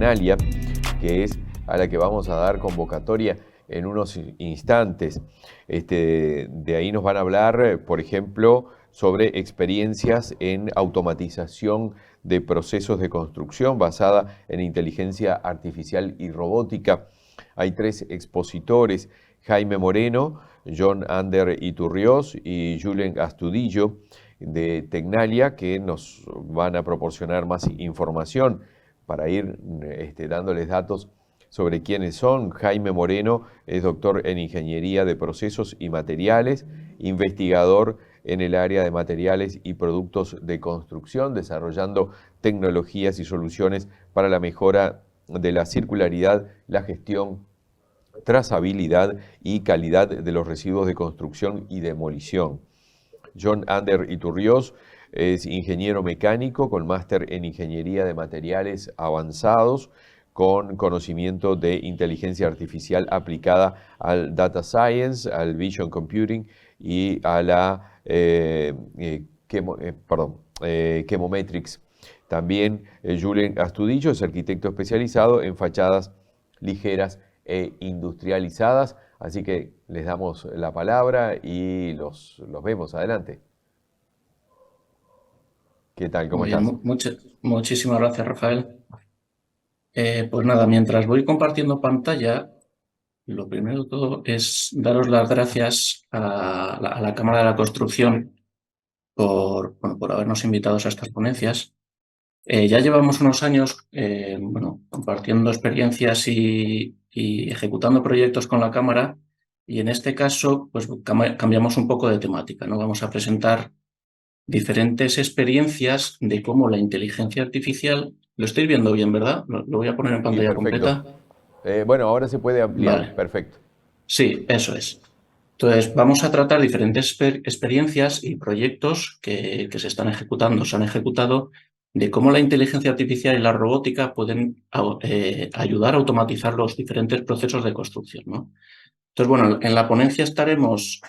Tecnalia, que es a la que vamos a dar convocatoria en unos instantes. De ahí nos van a hablar, por ejemplo, sobre experiencias en automatización de procesos de construcción basada en inteligencia artificial y robótica. Hay 3 expositores: Jaime Moreno, John Ander Iturriós y Julen Astudillo de Tecnalia, que nos van a proporcionar más información para ir dándoles datos sobre quiénes son. Jaime Moreno es doctor en Ingeniería de Procesos y Materiales, investigador en el área de materiales y productos de construcción, desarrollando tecnologías y soluciones para la mejora de la circularidad, la gestión, trazabilidad y calidad de los residuos de construcción y demolición. John Ander Iturriós es ingeniero mecánico con máster en Ingeniería de Materiales Avanzados, con conocimiento de inteligencia artificial aplicada al data science, al vision computing y a la chemometrics. También Julen Astudillo es arquitecto especializado en fachadas ligeras e industrializadas. Así que les damos la palabra y los vemos. Adelante. ¿Qué tal? ¿Cómo Muy bien, estás? muchísimas gracias, Rafael. Pues nada, mientras voy compartiendo pantalla, lo primero de todo es daros las gracias a la Cámara de la Construcción por habernos invitado a estas ponencias. Ya llevamos unos años compartiendo experiencias y ejecutando proyectos con la Cámara, y en este caso pues cambiamos un poco de temática, ¿no? Vamos a presentar diferentes experiencias de cómo la inteligencia artificial, lo estoy viendo bien, ¿verdad? Lo voy a poner en Sí, pantalla perfecto. completa. Bueno, ahora se puede ampliar. Vale, Perfecto. sí, eso es. Entonces, vamos a tratar diferentes experiencias y proyectos que se están ejecutando, se han ejecutado, de cómo la inteligencia artificial y la robótica pueden ayudar a automatizar los diferentes procesos de construcción, ¿no? Entonces, bueno, en la ponencia estaremos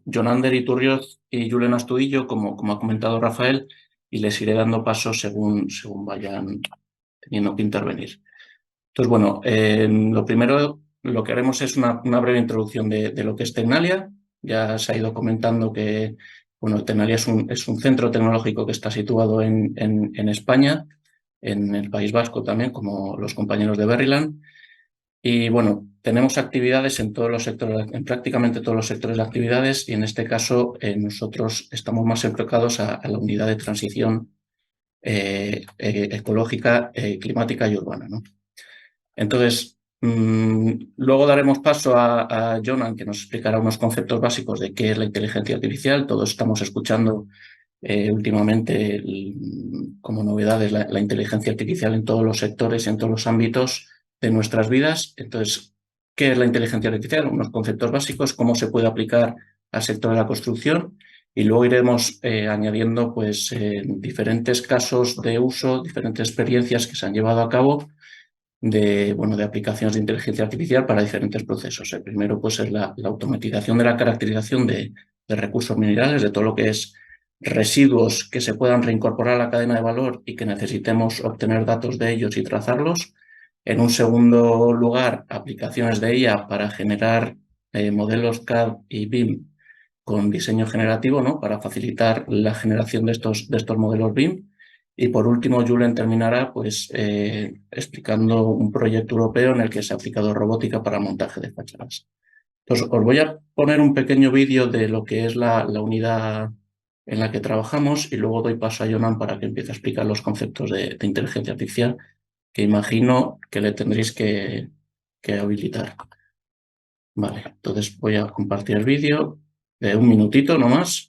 Jonander Iturrioz y Julen Astudillo, como ha comentado Rafael, y les iré dando paso según vayan teniendo que intervenir. Entonces, bueno, lo primero, lo que haremos es una breve introducción de lo que es Tecnalia. Ya se ha ido comentando que, bueno, Tecnalia es un centro tecnológico que está situado en España, en el País Vasco también, como los compañeros de Berryland. Y bueno, tenemos actividades en todos los sectores, en prácticamente todos los sectores de actividades, y en este caso nosotros estamos más enfocados a la unidad de transición ecológica, climática y urbana, ¿no? Entonces, luego daremos paso a Jonan, que nos explicará unos conceptos básicos de qué es la inteligencia artificial. Todos estamos escuchando últimamente como novedades la inteligencia artificial en todos los sectores y en todos los ámbitos de nuestras vidas. Entonces, ¿qué es la inteligencia artificial? Unos conceptos básicos, cómo se puede aplicar al sector de la construcción, y luego iremos añadiendo pues, diferentes casos de uso, diferentes experiencias que se han llevado a cabo de aplicaciones de inteligencia artificial para diferentes procesos. El primero pues, es la automatización de la caracterización de recursos minerales, de todo lo que es residuos que se puedan reincorporar a la cadena de valor y que necesitemos obtener datos de ellos y trazarlos. En un segundo lugar, aplicaciones de IA para generar modelos CAD y BIM con diseño generativo, ¿no? Para facilitar la generación de estos modelos BIM. Y por último, Julen terminará pues, explicando un proyecto europeo en el que se ha aplicado robótica para el montaje de fachadas. Entonces, os voy a poner un pequeño vídeo de lo que es la unidad en la que trabajamos, y luego doy paso a Jonan para que empiece a explicar los conceptos de inteligencia artificial, que imagino que le tendréis que habilitar. Vale, entonces voy a compartir el vídeo de un minutito nomás.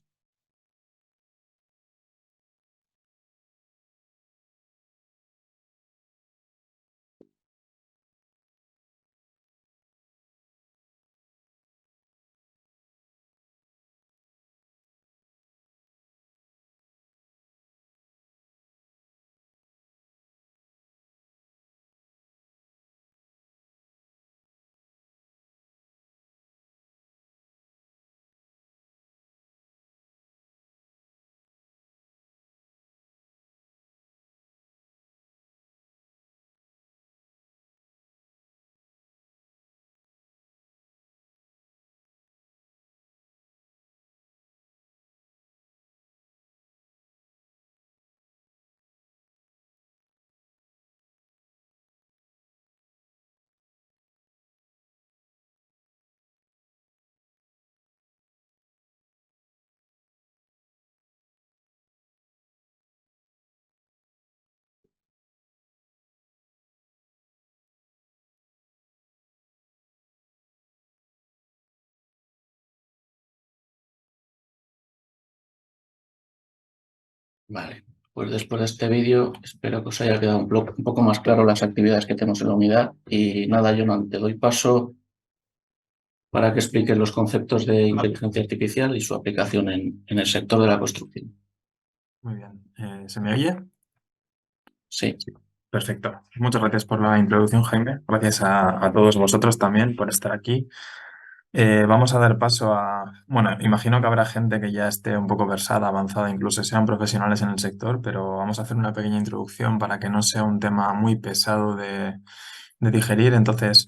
Vale, pues después de este vídeo espero que os haya quedado un poco más claro las actividades que tenemos en la unidad. Y nada, Jonan, te doy paso para que expliques los conceptos de inteligencia artificial y su aplicación en el sector de la construcción. Muy bien. ¿Se me oye? Sí, Sí. Perfecto. Muchas gracias por la introducción, Jaime. Gracias a todos vosotros también por estar aquí. Vamos a dar paso a... Bueno, imagino que habrá gente que ya esté un poco versada, avanzada, incluso sean profesionales en el sector, pero vamos a hacer una pequeña introducción para que no sea un tema muy pesado de digerir. Entonces,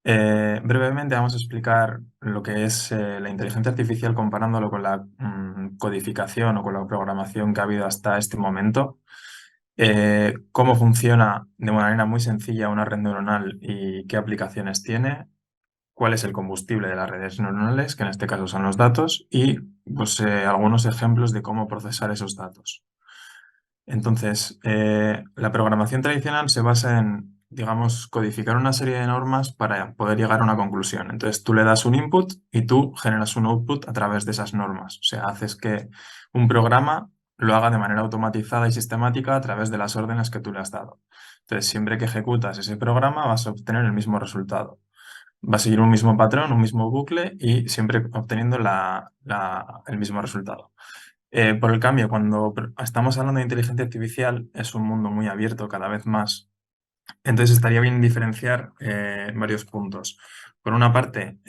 brevemente vamos a explicar lo que es la inteligencia artificial comparándolo con la codificación o con la programación que ha habido hasta este momento. Cómo funciona de manera muy sencilla una red neuronal y qué aplicaciones tiene, cuál es el combustible de las redes neuronales, que en este caso son los datos, y pues, algunos ejemplos de cómo procesar esos datos. Entonces, la programación tradicional se basa en, digamos, codificar una serie de normas para poder llegar a una conclusión. Entonces, tú le das un input y tú generas un output a través de esas normas. O sea, haces que un programa lo haga de manera automatizada y sistemática a través de las órdenes que tú le has dado. Entonces, siempre que ejecutas ese programa vas a obtener el mismo resultado. Va a seguir un mismo patrón, un mismo bucle y siempre obteniendo el mismo resultado. Por el cambio, cuando estamos hablando de inteligencia artificial, es un mundo muy abierto cada vez más. Entonces estaría bien diferenciar varios puntos. Por una parte,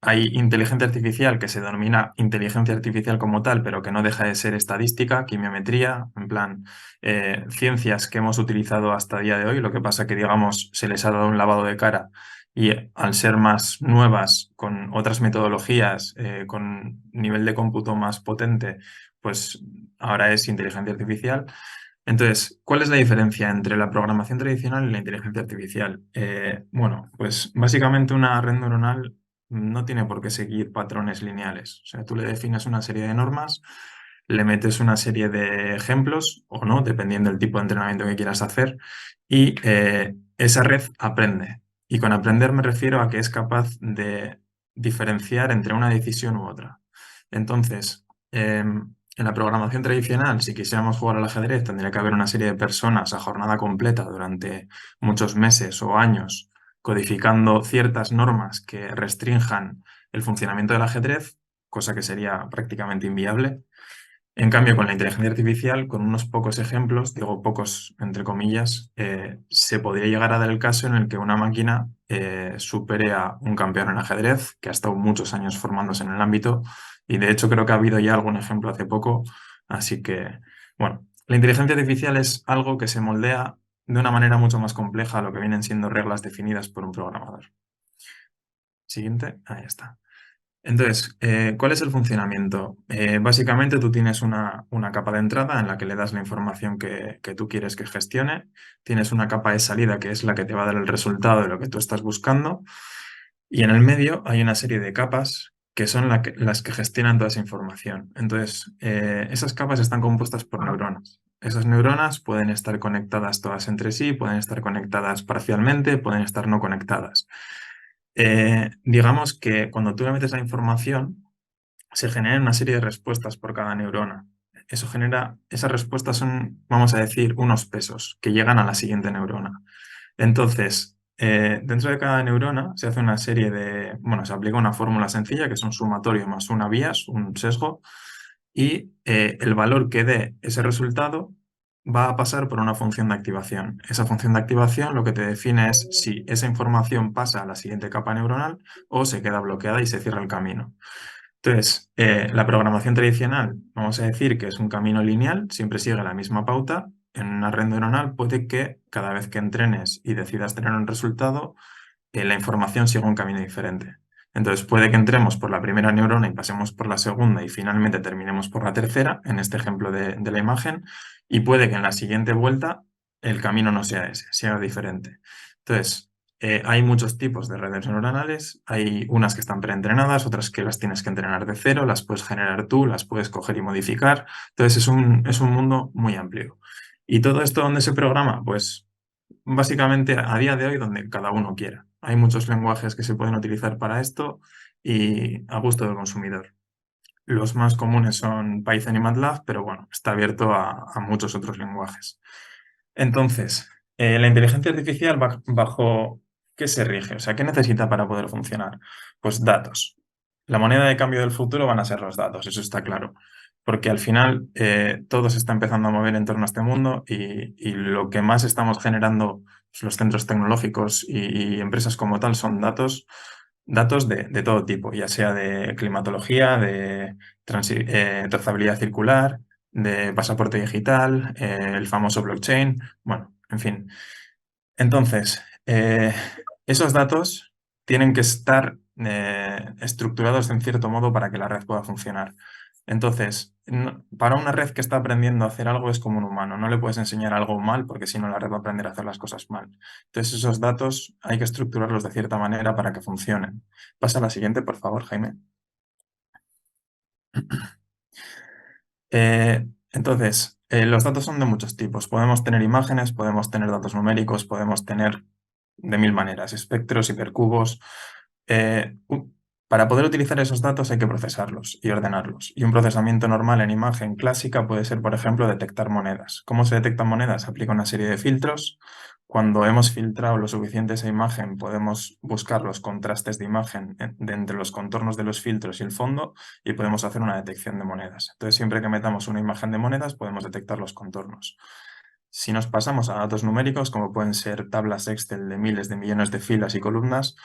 hay inteligencia artificial que se denomina inteligencia artificial como tal, pero que no deja de ser estadística, quimiometría, en plan, ciencias que hemos utilizado hasta el día de hoy. Lo que pasa que, digamos, se les ha dado un lavado de cara y al ser más nuevas, con otras metodologías, con nivel de cómputo más potente, pues ahora es inteligencia artificial. Entonces, ¿cuál es la diferencia entre la programación tradicional y la inteligencia artificial? Bueno, pues básicamente una red neuronal no tiene por qué seguir patrones lineales. O sea, tú le defines una serie de normas, le metes una serie de ejemplos o no, dependiendo del tipo de entrenamiento que quieras hacer, y esa red aprende. Y con aprender me refiero a que es capaz de diferenciar entre una decisión u otra. Entonces, en la programación tradicional, si quisiéramos jugar al ajedrez, tendría que haber una serie de personas a jornada completa durante muchos meses o años codificando ciertas normas que restrinjan el funcionamiento del ajedrez, cosa que sería prácticamente inviable. En cambio, con la inteligencia artificial, con unos pocos ejemplos, digo pocos entre comillas, se podría llegar a dar el caso en el que una máquina supere a un campeón en ajedrez, que ha estado muchos años formándose en el ámbito, y de hecho creo que ha habido ya algún ejemplo hace poco, así que, bueno, la inteligencia artificial es algo que se moldea de una manera mucho más compleja a lo que vienen siendo reglas definidas por un programador. Siguiente, ahí está. Entonces, ¿cuál es el funcionamiento? Básicamente tú tienes una capa de entrada en la que le das la información que tú quieres que gestione, tienes una capa de salida que es la que te va a dar el resultado de lo que tú estás buscando, y en el medio hay una serie de capas que son las que gestionan toda esa información. Entonces, esas capas están compuestas por neuronas. Esas neuronas pueden estar conectadas todas entre sí, pueden estar conectadas parcialmente, pueden estar no conectadas. Digamos que cuando tú le metes la información, se generan una serie de respuestas por cada neurona. Esas respuestas son, vamos a decir, unos pesos que llegan a la siguiente neurona. Entonces, dentro de cada neurona se hace una serie de, bueno, se aplica una fórmula sencilla que es un sumatorio más una bias, un sesgo, y el valor que dé ese resultado va a pasar por una función de activación. Esa función de activación lo que te define es si esa información pasa a la siguiente capa neuronal o se queda bloqueada y se cierra el camino. Entonces, la programación tradicional, vamos a decir que es un camino lineal, siempre sigue la misma pauta. En una red neuronal puede que cada vez que entrenes y decidas tener un resultado, la información siga un camino diferente. Entonces puede que entremos por la primera neurona y pasemos por la segunda y finalmente terminemos por la tercera, en este ejemplo de la imagen, y puede que en la siguiente vuelta el camino no sea ese, sea diferente. Entonces, hay muchos tipos de redes neuronales, hay unas que están preentrenadas, otras que las tienes que entrenar de cero, las puedes generar tú, las puedes coger y modificar. Entonces es un mundo muy amplio. ¿Y todo esto dónde se programa? Pues básicamente a día de hoy donde cada uno quiera. Hay muchos lenguajes que se pueden utilizar para esto y a gusto del consumidor. Los más comunes son Python y MATLAB, pero bueno, está abierto a muchos otros lenguajes. Entonces, la inteligencia artificial bajo ¿qué se rige? O sea, ¿qué necesita para poder funcionar? Pues datos. La moneda de cambio del futuro van a ser los datos, eso está claro. Porque al final todo se está empezando a mover en torno a este mundo y lo que más estamos generando, pues, los centros tecnológicos y empresas como tal son datos, datos de todo tipo, ya sea de climatología, de trazabilidad circular, de pasaporte digital, el famoso blockchain, bueno, en fin. Entonces, esos datos tienen que estar estructurados en cierto modo para que la red pueda funcionar. Entonces, para una red que está aprendiendo a hacer algo es como un humano, no le puedes enseñar algo mal porque si no la red va a aprender a hacer las cosas mal. Entonces, esos datos hay que estructurarlos de cierta manera para que funcionen. Pasa a la siguiente, por favor, Jaime. Entonces, los datos son de muchos tipos. Podemos tener imágenes, podemos tener datos numéricos, podemos tener de mil maneras, espectros, hipercubos. Eh, u- para poder utilizar esos datos hay que procesarlos y ordenarlos. Y un procesamiento normal en imagen clásica puede ser, por ejemplo, detectar monedas. ¿Cómo se detectan monedas? Se aplica una serie de filtros. Cuando hemos filtrado lo suficiente esa imagen, podemos buscar los contrastes de imagen de entre los contornos de los filtros y el fondo y podemos hacer una detección de monedas. Entonces, siempre que metamos una imagen de monedas, podemos detectar los contornos. Si nos pasamos a datos numéricos, como pueden ser tablas Excel de miles de millones de filas y columnas,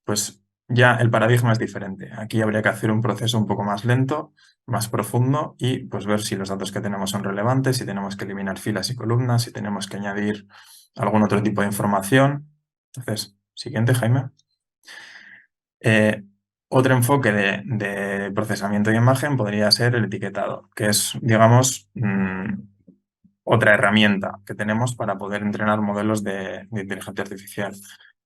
pues ya el paradigma es diferente. Aquí habría que hacer un proceso un poco más lento, más profundo y pues ver si los datos que tenemos son relevantes, si tenemos que eliminar filas y columnas, si tenemos que añadir algún otro tipo de información. Entonces, siguiente, Jaime. Otro enfoque de procesamiento de imagen podría ser el etiquetado, que es, digamos, otra herramienta que tenemos para poder entrenar modelos de inteligencia artificial.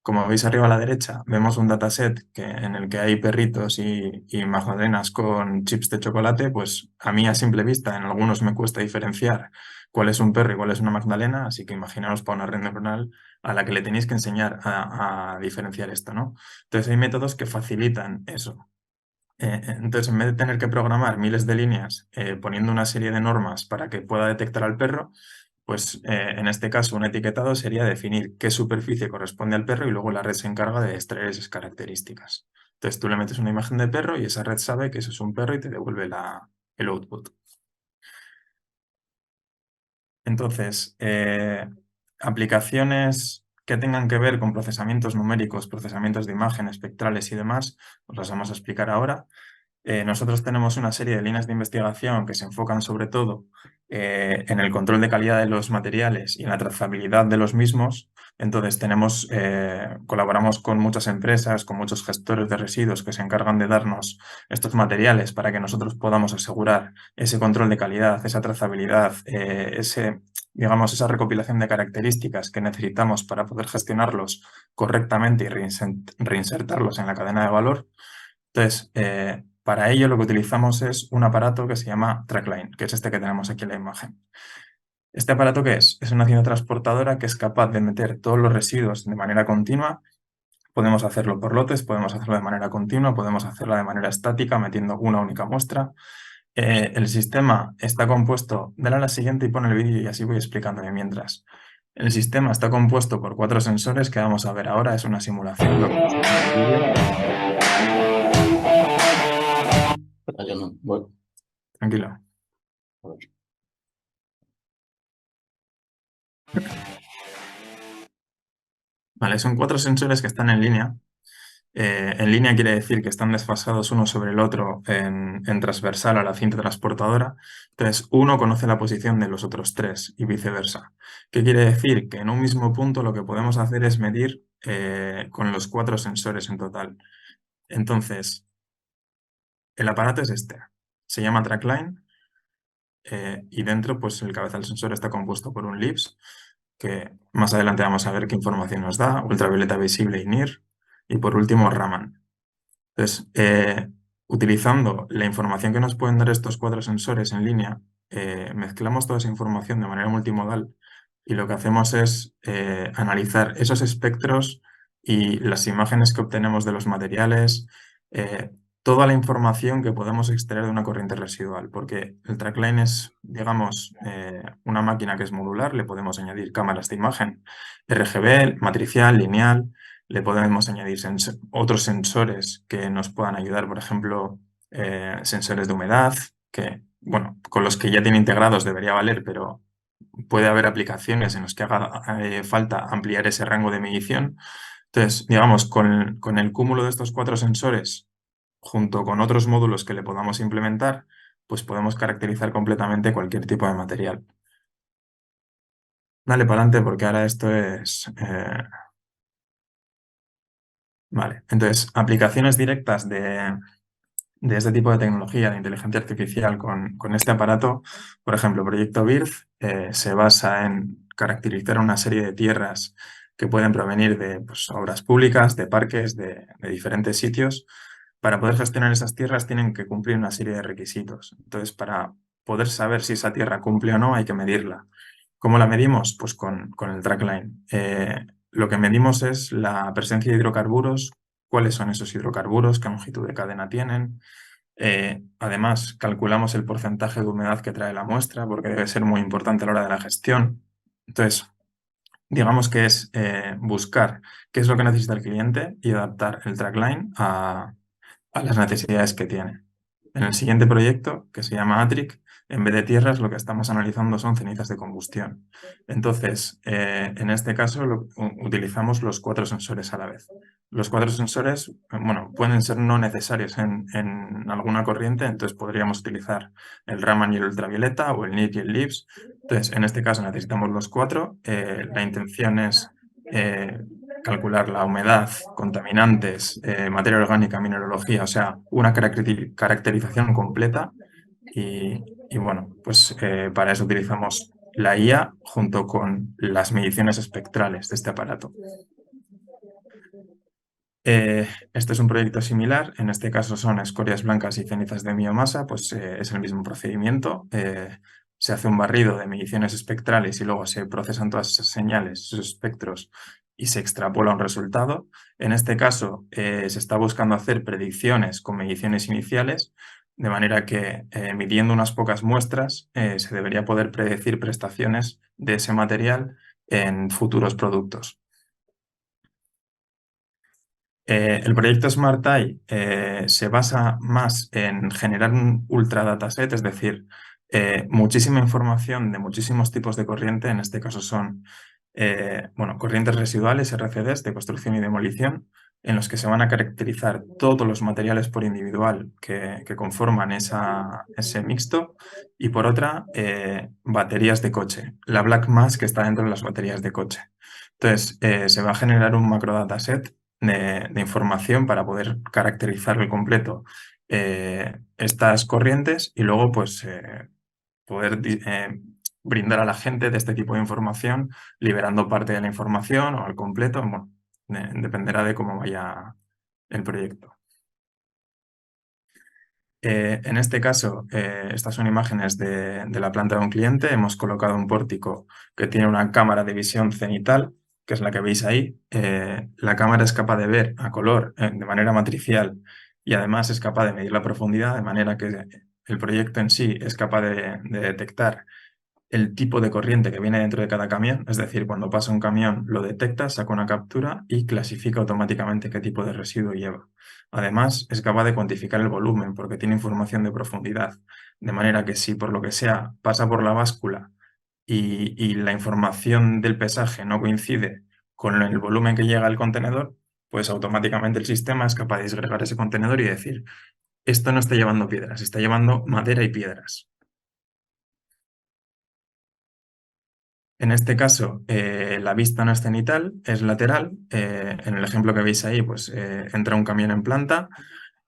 Como veis arriba a la derecha, vemos un dataset en el que hay perritos y magdalenas con chips de chocolate, pues a mí a simple vista en algunos me cuesta diferenciar cuál es un perro y cuál es una magdalena, así que imaginaos para una red neuronal a la que le tenéis que enseñar a diferenciar esto, ¿no? Entonces hay métodos que facilitan eso. Entonces, en vez de tener que programar miles de líneas poniendo una serie de normas para que pueda detectar al perro, pues en este caso un etiquetado sería definir qué superficie corresponde al perro y luego la red se encarga de extraer esas características. Entonces tú le metes una imagen de perro y esa red sabe que eso es un perro y te devuelve el output. Entonces, aplicaciones que tengan que ver con procesamientos numéricos, procesamientos de imagen, espectrales y demás, os las vamos a explicar ahora. Nosotros tenemos una serie de líneas de investigación que se enfocan sobre todo en el control de calidad de los materiales y en la trazabilidad de los mismos. Entonces colaboramos con muchas empresas, con muchos gestores de residuos que se encargan de darnos estos materiales para que nosotros podamos asegurar ese control de calidad, esa trazabilidad, digamos, esa recopilación de características que necesitamos para poder gestionarlos correctamente y reinsertarlos en la cadena de valor. Entonces, para ello lo que utilizamos es un aparato que se llama TrackLine, que es este que tenemos aquí en la imagen. ¿Este aparato qué es? Es una cinta transportadora que es capaz de meter todos los residuos de manera continua. Podemos hacerlo por lotes, podemos hacerlo de manera continua, podemos hacerlo de manera estática metiendo una única muestra. El sistema está compuesto, dale a la siguiente y pon el vídeo y así voy explicándome mientras. El sistema está compuesto por 4 sensores que vamos a ver ahora, es una simulación. Tranquilo. Vale, son 4 sensores que están en línea. En línea quiere decir que están desfasados uno sobre el otro en transversal a la cinta transportadora. Entonces, uno conoce la posición de los otros 3 y viceversa. ¿Qué quiere decir? Que en un mismo punto lo que podemos hacer es medir con los 4 sensores en total. Entonces, el aparato es este. Se llama TrackLine y dentro pues el cabezal del sensor está compuesto por un LIBS, que más adelante vamos a ver qué información nos da, ultravioleta visible y NIR, y por último Raman. Entonces, utilizando la información que nos pueden dar estos 4 sensores en línea, mezclamos toda esa información de manera multimodal y lo que hacemos es analizar esos espectros y las imágenes que obtenemos de los materiales, toda la información que podemos extraer de una corriente residual, porque el trackline es, digamos, una máquina que es modular, le podemos añadir cámaras de imagen RGB, matricial, lineal, le podemos añadir otros sensores que nos puedan ayudar, por ejemplo, sensores de humedad, que, bueno, con los que ya tiene integrados debería valer, pero puede haber aplicaciones en las que haga falta ampliar ese rango de medición. Entonces, digamos, con el cúmulo de estos 4 sensores, junto con otros módulos que le podamos implementar, pues podemos caracterizar completamente cualquier tipo de material. Dale para adelante porque ahora esto es... Vale, entonces, aplicaciones directas de este tipo de tecnología de inteligencia artificial con este aparato, por ejemplo, Proyecto BIRD se basa en caracterizar una serie de tierras que pueden provenir de pues, obras públicas, de parques, de diferentes sitios. Para poder gestionar esas tierras tienen que cumplir una serie de requisitos. Entonces, para poder saber si esa tierra cumple o no, hay que medirla. ¿Cómo la medimos? Pues con el trackline. Lo que medimos es la presencia de hidrocarburos, cuáles son esos hidrocarburos, qué longitud de cadena tienen. Además, calculamos el porcentaje de humedad que trae la muestra, porque debe ser muy importante a la hora de la gestión. Entonces, digamos que es buscar qué es lo que necesita el cliente y adaptar el trackline a las necesidades que tiene. En el siguiente proyecto, que se llama ATRIC, en vez de tierras, lo que estamos analizando son cenizas de combustión. Entonces, en este caso, utilizamos los 4 sensores a la vez. Los 4 sensores, bueno, pueden ser no necesarios en alguna corriente, entonces podríamos utilizar el Raman y el ultravioleta o el NIT y el LIBS. Entonces, en este caso necesitamos los 4. La intención es calcular la humedad, contaminantes, materia orgánica, mineralogía, o sea, una caracterización completa y bueno, pues para eso utilizamos la IA junto con las mediciones espectrales de este aparato. Este es un proyecto similar, en este caso son escorias blancas y cenizas de biomasa, pues es el mismo procedimiento. Se hace un barrido de mediciones espectrales y luego se procesan todas esas señales, esos espectros, y se extrapola un resultado. En este caso se está buscando hacer predicciones con mediciones iniciales, de manera que midiendo unas pocas muestras se debería poder predecir prestaciones de ese material en futuros productos. El proyecto SmartEye se basa más en generar un ultra dataset, es decir, muchísima información de muchísimos tipos de corriente, en este caso son bueno, corrientes residuales, RCDs, de construcción y demolición, en los que se van a caracterizar todos los materiales por individual que conforman ese mixto, y por otra, baterías de coche, la black mass que está dentro de las baterías de coche. Entonces, se va a generar un macro dataset de información para poder caracterizar al completo estas corrientes y luego pues poder brindar a la gente de este tipo de información, liberando parte de la información o al completo, bueno, dependerá de cómo vaya el proyecto. En este caso, estas son imágenes de la planta de un cliente. Hemos colocado un pórtico que tiene una cámara de visión cenital, que es la que veis ahí. La cámara es capaz de ver a color de manera matricial y además es capaz de medir la profundidad, de manera que el proyecto en sí es capaz de detectar el tipo de corriente que viene dentro de cada camión, es decir, cuando pasa un camión lo detecta, saca una captura y clasifica automáticamente qué tipo de residuo lleva. Además, es capaz de cuantificar el volumen porque tiene información de profundidad, de manera que si por lo que sea pasa por la báscula y la información del pesaje no coincide con el volumen que llega al contenedor, pues automáticamente el sistema es capaz de disgregar ese contenedor y decir, esto no está llevando piedras, está llevando madera y piedras. En este caso, la vista no es cenital, es lateral. En el ejemplo que veis ahí, pues entra un camión en planta,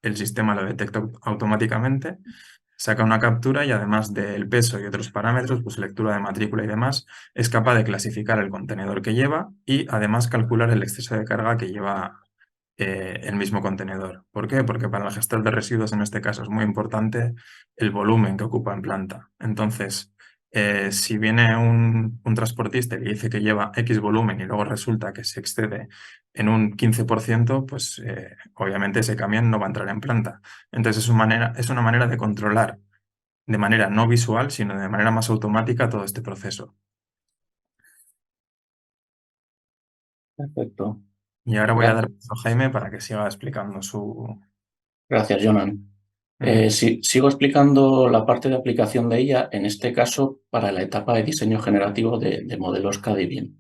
el sistema lo detecta automáticamente, saca una captura y además del peso y otros parámetros, pues lectura de matrícula y demás, es capaz de clasificar el contenedor que lleva y además calcular el exceso de carga que lleva el mismo contenedor. ¿Por qué? Porque para el gestor de residuos en este caso es muy importante el volumen que ocupa en planta. Entonces, Si viene un transportista y le dice que lleva X volumen y luego resulta que se excede en un 15%, pues obviamente ese camión no va a entrar en planta. Entonces es una manera de controlar de manera no visual, sino de manera más automática todo este proceso. Perfecto. Y ahora voy a dar Gracias, paso a Jaime para que siga explicando su... gracias, Jonan. Ujú. Sigo explicando la parte de aplicación de ella, en este caso para la etapa de diseño generativo de modelos CAD y BIM.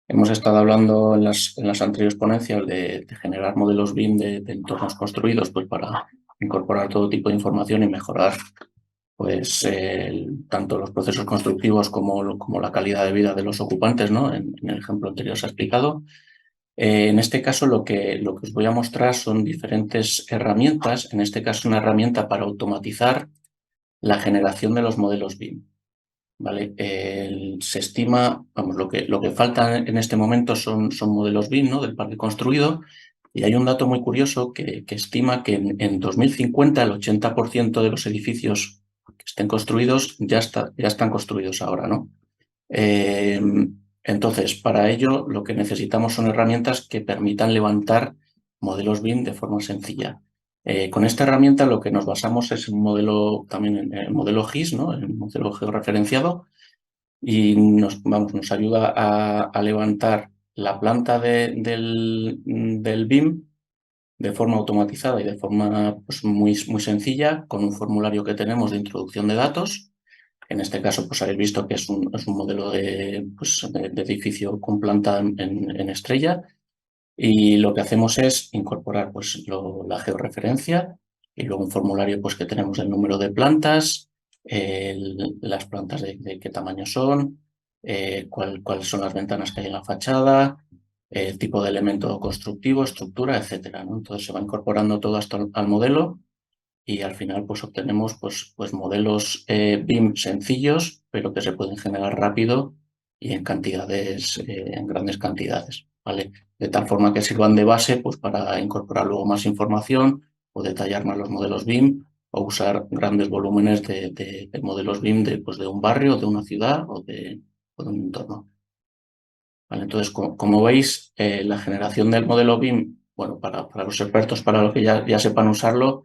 Hemos estado hablando en las anteriores ponencias de generar modelos BIM de entornos construidos, pues para incorporar todo tipo de información y mejorar pues, tanto los procesos constructivos como la calidad de vida de los ocupantes, ¿no? En el ejemplo anterior se ha explicado. En este caso lo que os voy a mostrar son diferentes herramientas, en este caso una herramienta para automatizar la generación de los modelos BIM. ¿Vale? Se estima, vamos, lo que falta en este momento son modelos BIM, ¿no? Del parque construido, y hay un dato muy curioso que estima que en 2050 el 80% de los edificios que estén construidos ya están construidos ahora, ¿no? Eh, entonces, para ello lo que necesitamos son herramientas que permitan levantar modelos BIM de forma sencilla. Con esta herramienta lo que nos basamos es un modelo, también en el modelo GIS, ¿no? El modelo georreferenciado, y nos ayuda a levantar la planta del BIM de forma automatizada y de forma pues, muy sencilla, con un formulario que tenemos de introducción de datos. En este caso, pues habéis visto que es un modelo de edificio con planta en estrella, y lo que hacemos es incorporar pues, la georreferencia y luego un formulario pues, que tenemos el número de plantas, las plantas de qué tamaño son, cuáles son las ventanas que hay en la fachada, el tipo de elemento constructivo, estructura, etcétera, ¿no? Entonces se va incorporando todo hasta al modelo, y al final pues obtenemos pues modelos BIM sencillos, pero que se pueden generar rápido y en cantidades, en grandes cantidades, ¿vale? De tal forma que sirvan de base pues para incorporar luego más información o detallar más los modelos BIM, o usar grandes volúmenes de modelos BIM pues de un barrio, de una ciudad o de un entorno. ¿Vale? Entonces, como veis, la generación del modelo BIM, bueno, para los expertos, para los que ya sepan usarlo,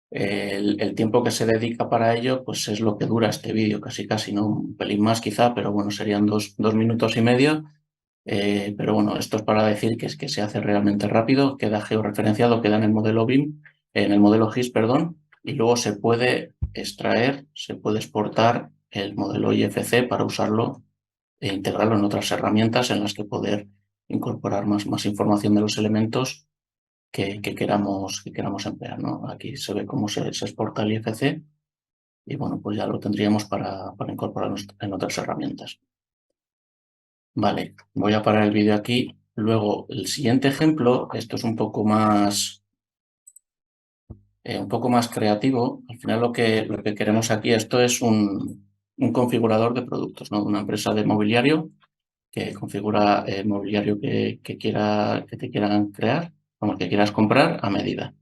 el tiempo que se dedica para ello, pues es lo que dura este vídeo, casi, ¿no? Un pelín más quizá, pero bueno, serían dos minutos y medio. Pero bueno, esto es para decir que es que se hace realmente rápido, queda georreferenciado, queda en el modelo BIM, en el modelo GIS, perdón, y luego se puede extraer, se puede exportar el modelo IFC para usarlo e integrarlo en otras herramientas en las que poder incorporar más información de los elementos que queramos emplear, ¿no? Aquí se ve cómo se exporta el IFC, y bueno, pues ya lo tendríamos para incorporar en otras herramientas. Vale, voy a parar el vídeo aquí. Luego, el siguiente ejemplo, esto es un poco más creativo. Al final lo que queremos aquí, esto es un configurador de productos, ¿no? Una empresa de mobiliario que configura el mobiliario que te quieran crear, como que quieras comprar a medida.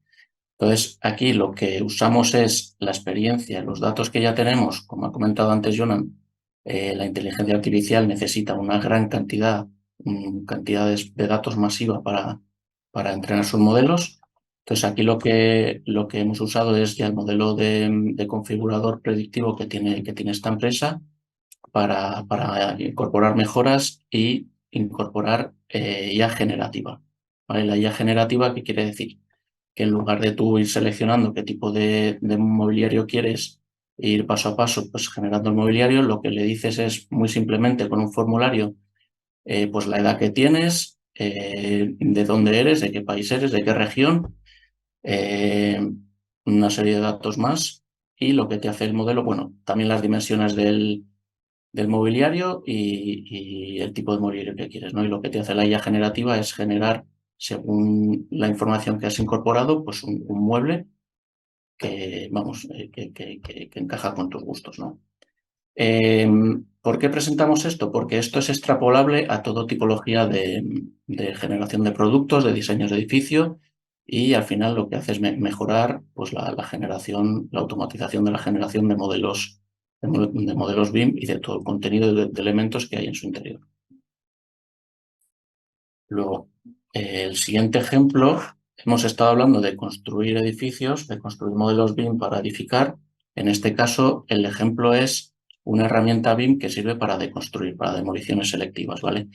Entonces, aquí lo que usamos es la experiencia, los datos que ya tenemos, como ha comentado antes Jonan. La inteligencia artificial necesita una gran cantidades de datos masiva para entrenar sus modelos. Entonces, aquí lo que hemos usado es ya el modelo de configurador predictivo que tiene esta empresa para incorporar mejoras y incorporar IA generativa. ¿Vale? La IA generativa, ¿qué quiere decir? Que en lugar de tú ir seleccionando qué tipo de mobiliario quieres e ir paso a paso pues generando el mobiliario, lo que le dices es muy simplemente con un formulario pues la edad que tienes, de dónde eres, de qué país eres, de qué región, eh, una serie de datos más, y lo que te hace el modelo, bueno, también las dimensiones del mobiliario y el tipo de mobiliario que quieres, ¿no? Y lo que te hace la IA generativa es generar, según la información que has incorporado, pues un mueble que, vamos, que encaja con tus gustos, ¿no? ¿Por qué presentamos esto? Porque esto es extrapolable a toda tipología de generación de productos, de diseños de edificio, y al final lo que hace es mejorar pues, la generación, la automatización de la generación de modelos de modelos BIM y de todo el contenido de elementos que hay en su interior. Luego, el siguiente ejemplo, hemos estado hablando de construir edificios, de construir modelos BIM para edificar. En este caso, el ejemplo es una herramienta BIM que sirve para deconstruir, para demoliciones selectivas, ¿vale?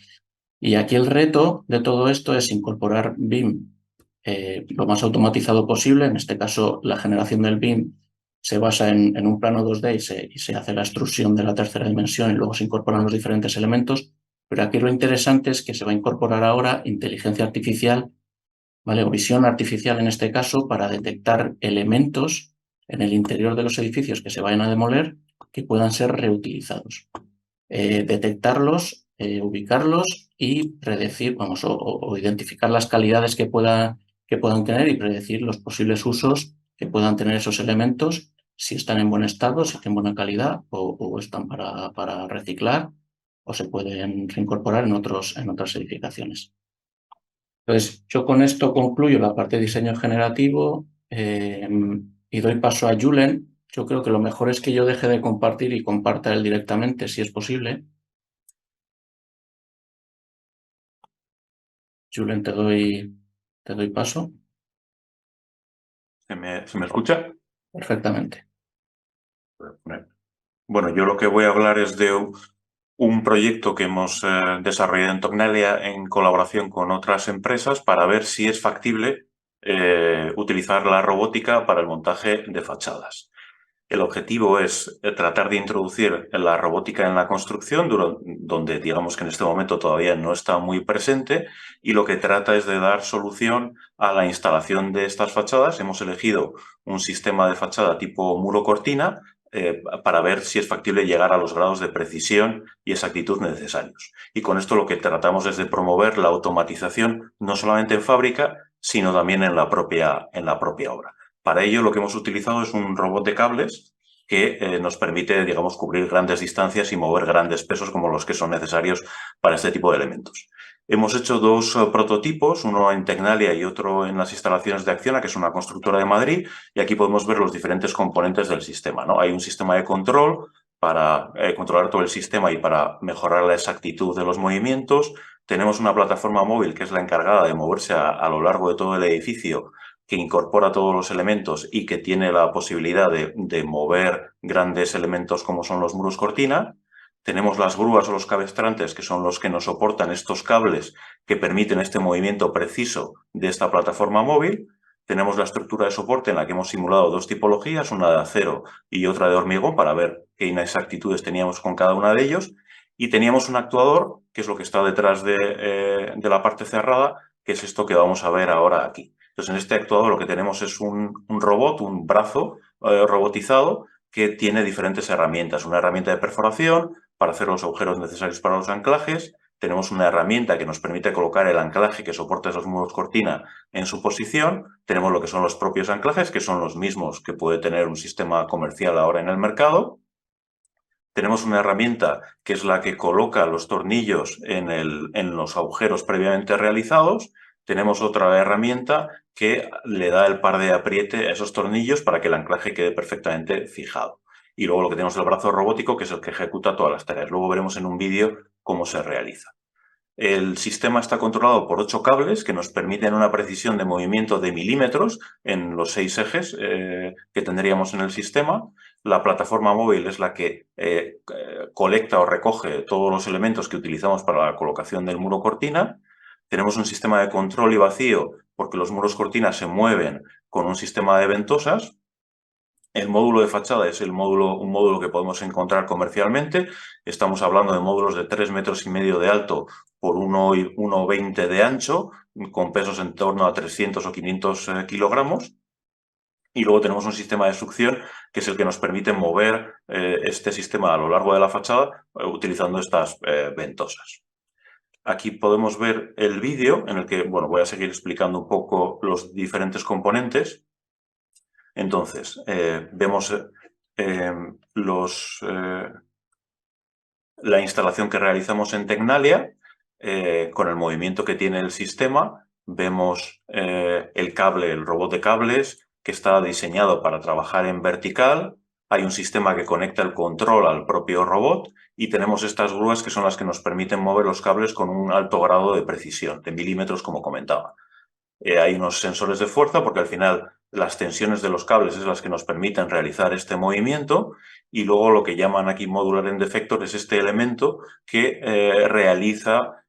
Y aquí el reto de todo esto es incorporar BIM lo más automatizado posible. En este caso, la generación del BIM se basa en un plano 2D y se hace la extrusión de la tercera dimensión y luego se incorporan los diferentes elementos. Pero aquí lo interesante es que se va a incorporar ahora inteligencia artificial, ¿vale? O visión artificial en este caso, para detectar elementos en el interior de los edificios que se vayan a demoler que puedan ser reutilizados. Detectarlos, ubicarlos y predecir, vamos, o identificar las calidades que puedan tener y predecir los posibles usos que puedan tener esos elementos, si están en buen estado, si están en buena calidad o están para reciclar o se pueden reincorporar en otras edificaciones. Entonces, yo con esto concluyo la parte de diseño generativo y doy paso a Julen. Yo creo que lo mejor es que yo deje de compartir y comparta él directamente, si es posible. Julen, te doy paso. ¿Se me escucha? Perfectamente. Bueno, yo lo que voy a hablar es de un proyecto que hemos desarrollado en Tecnalia en colaboración con otras empresas para ver si es factible utilizar la robótica para el montaje de fachadas. El objetivo es tratar de introducir la robótica en la construcción, donde digamos que en este momento todavía no está muy presente, y lo que trata es de dar solución a la instalación de estas fachadas. Hemos elegido un sistema de fachada tipo muro-cortina para ver si es factible llegar a los grados de precisión y exactitud necesarios. Y con esto lo que tratamos es de promover la automatización no solamente en fábrica, sino también en la propia obra. Para ello lo que hemos utilizado es un robot de cables que nos permite, digamos, cubrir grandes distancias y mover grandes pesos como los que son necesarios para este tipo de elementos. Hemos hecho dos prototipos, uno en Tecnalia y otro en las instalaciones de Acciona, que es una constructora de Madrid, y aquí podemos ver los diferentes componentes del sistema, ¿no? Hay un sistema de control para controlar todo el sistema y para mejorar la exactitud de los movimientos. Tenemos una plataforma móvil que es la encargada de moverse a lo largo de todo el edificio, que incorpora todos los elementos y que tiene la posibilidad de mover grandes elementos como son los muros cortina. Tenemos las grúas o los cabestrantes, que son los que nos soportan estos cables que permiten este movimiento preciso de esta plataforma móvil. Tenemos la estructura de soporte en la que hemos simulado dos tipologías, una de acero y otra de hormigón, para ver qué inexactitudes teníamos con cada una de ellos. Y teníamos un actuador, que es lo que está detrás de la parte cerrada, que es esto que vamos a ver ahora aquí. Entonces, en este actuador lo que tenemos es un robot, un brazo robotizado, que tiene diferentes herramientas. Una herramienta de perforación para hacer los agujeros necesarios para los anclajes. Tenemos una herramienta que nos permite colocar el anclaje que soporta esos muros cortina en su posición. Tenemos lo que son los propios anclajes, que son los mismos que puede tener un sistema comercial ahora en el mercado. Tenemos una herramienta que es la que coloca los tornillos en los agujeros previamente realizados. Tenemos otra herramienta que le da el par de apriete a esos tornillos para que el anclaje quede perfectamente fijado. Y luego lo que tenemos es el brazo robótico, que es el que ejecuta todas las tareas. Luego veremos en un vídeo cómo se realiza. El sistema está controlado por 8 cables que nos permiten una precisión de movimiento de milímetros en los 6 ejes que tendríamos en el sistema. La plataforma móvil es la que colecta o recoge todos los elementos que utilizamos para la colocación del muro cortina. Tenemos un sistema de control y vacío porque los muros cortina se mueven con un sistema de ventosas. El módulo de fachada es un módulo que podemos encontrar comercialmente. Estamos hablando de módulos de 3,5 metros de alto por 1,20 de ancho, con pesos en torno a 300 o 500 kilogramos. Y luego tenemos un sistema de succión que es el que nos permite mover este sistema a lo largo de la fachada utilizando estas ventosas. Aquí podemos ver el vídeo en el que, bueno, voy a seguir explicando un poco los diferentes componentes. Entonces, vemos la instalación que realizamos en Tecnalia con el movimiento que tiene el sistema. Vemos el robot de cables que está diseñado para trabajar en vertical. hay un sistema que conecta el control al propio robot y tenemos estas grúas que son las que nos permiten mover los cables con un alto grado de precisión, de milímetros como comentaba. Hay unos sensores de fuerza porque al final las tensiones de los cables es las que nos permiten realizar este movimiento y luego lo que llaman aquí modular end effector es este elemento que realiza,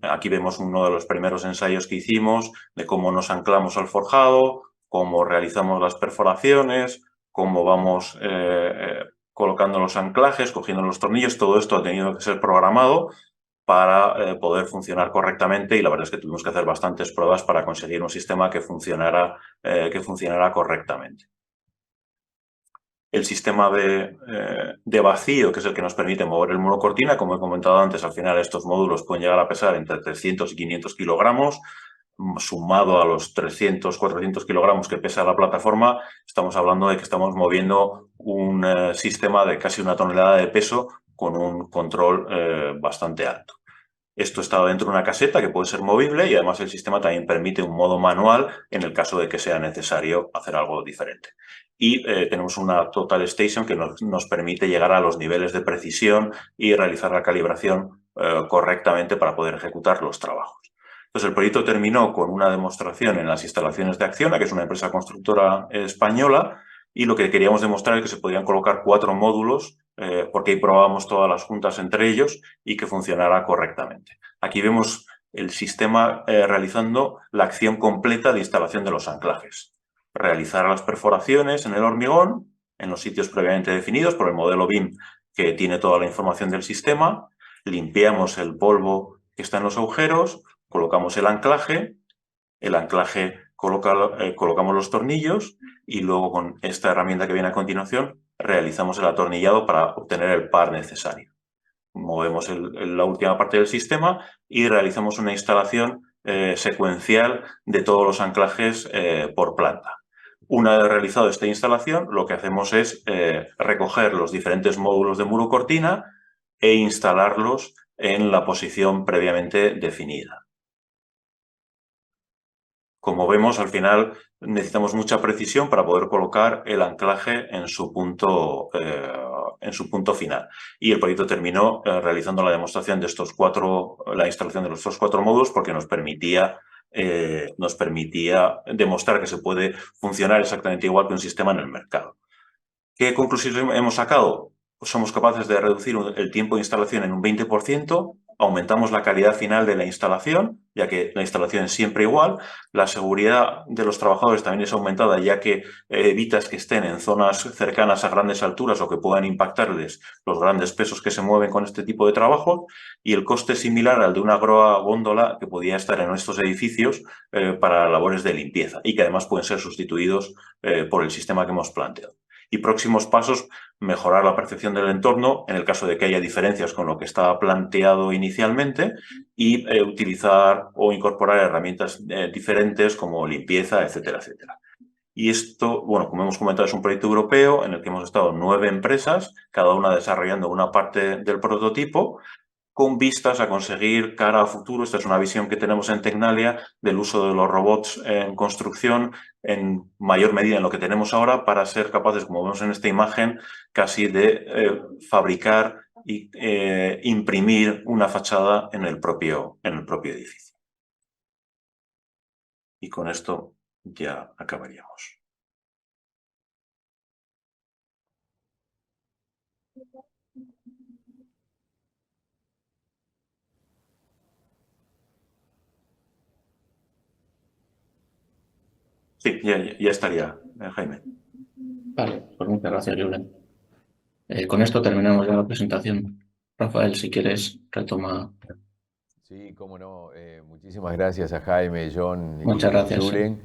aquí vemos uno de los primeros ensayos que hicimos de cómo nos anclamos al forjado, cómo realizamos las perforaciones, cómo vamos colocando los anclajes, cogiendo los tornillos, todo esto ha tenido que ser programado para poder funcionar correctamente y la verdad es que tuvimos que hacer bastantes pruebas para conseguir un sistema que funcionara correctamente. El sistema de vacío, que es el que nos permite mover el muro cortina, como he comentado antes, al final estos módulos pueden llegar a pesar entre 300 y 500 kilogramos, sumado a los 300, 400 kilogramos que pesa la plataforma, estamos hablando de que estamos moviendo un sistema de casi 1 tonelada de peso con un control bastante alto. Esto está dentro de una caseta que puede ser movible y además el sistema también permite un modo manual en el caso de que sea necesario hacer algo diferente. Y tenemos una Total Station que nos permite llegar a los niveles de precisión y realizar la calibración correctamente para poder ejecutar los trabajos. Entonces el proyecto terminó con una demostración en las instalaciones de Acciona, que es una empresa constructora española, y lo que queríamos demostrar es que se podían colocar 4 módulos porque ahí probábamos todas las juntas entre ellos y que funcionara correctamente. Aquí vemos el sistema realizando la acción completa de instalación de los anclajes. Realizar las perforaciones en el hormigón, en los sitios previamente definidos por el modelo BIM que tiene toda la información del sistema, limpiamos el polvo que está en los agujeros, colocamos el anclaje colocamos los tornillos y luego con esta herramienta que viene a continuación realizamos el atornillado para obtener el par necesario. Movemos la última parte del sistema y realizamos una instalación secuencial de todos los anclajes por planta. Una vez realizado esta instalación, lo que hacemos es recoger los diferentes módulos de muro cortina e instalarlos en la posición previamente definida. Como vemos, al final necesitamos mucha precisión para poder colocar el anclaje en su punto final. Y el proyecto terminó realizando la demostración de la instalación de estos 4 módulos porque nos permitía demostrar que se puede funcionar exactamente igual que un sistema en el mercado. ¿Qué conclusiones hemos sacado? Pues somos capaces de reducir el tiempo de instalación en un 20%, aumentamos la calidad final de la instalación, ya que la instalación es siempre igual, la seguridad de los trabajadores también es aumentada, ya que evitas que estén en zonas cercanas a grandes alturas o que puedan impactarles los grandes pesos que se mueven con este tipo de trabajo, y el coste es similar al de una grúa góndola que podía estar en nuestros edificios para labores de limpieza y que además pueden ser sustituidos por el sistema que hemos planteado. Y próximos pasos, mejorar la percepción del entorno en el caso de que haya diferencias con lo que estaba planteado inicialmente y utilizar o incorporar herramientas diferentes como limpieza, etcétera, etcétera. Y esto, bueno, como hemos comentado, es un proyecto europeo en el que hemos estado 9 empresas, cada una desarrollando una parte del prototipo, con vistas a conseguir cara a futuro. Esta es una visión que tenemos en Tecnalia del uso de los robots en construcción en mayor medida en lo que tenemos ahora para ser capaces, como vemos en esta imagen, casi de fabricar e imprimir una fachada en el propio edificio. Y con esto ya acabaríamos. Sí, ya estaría, Jaime. Vale, pues muchas gracias, Julen. Con esto terminamos ya la presentación. Rafael, si quieres, retoma. Sí, cómo no. Muchísimas gracias a Jaime, John Muchas y gracias. Julen,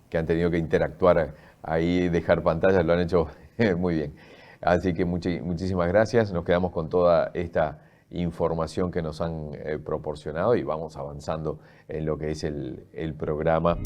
que han tenido que interactuar ahí, dejar pantallas, lo han hecho muy bien. Así que muchísimas gracias. Nos quedamos con toda esta información que nos han proporcionado y vamos avanzando en lo que es el programa.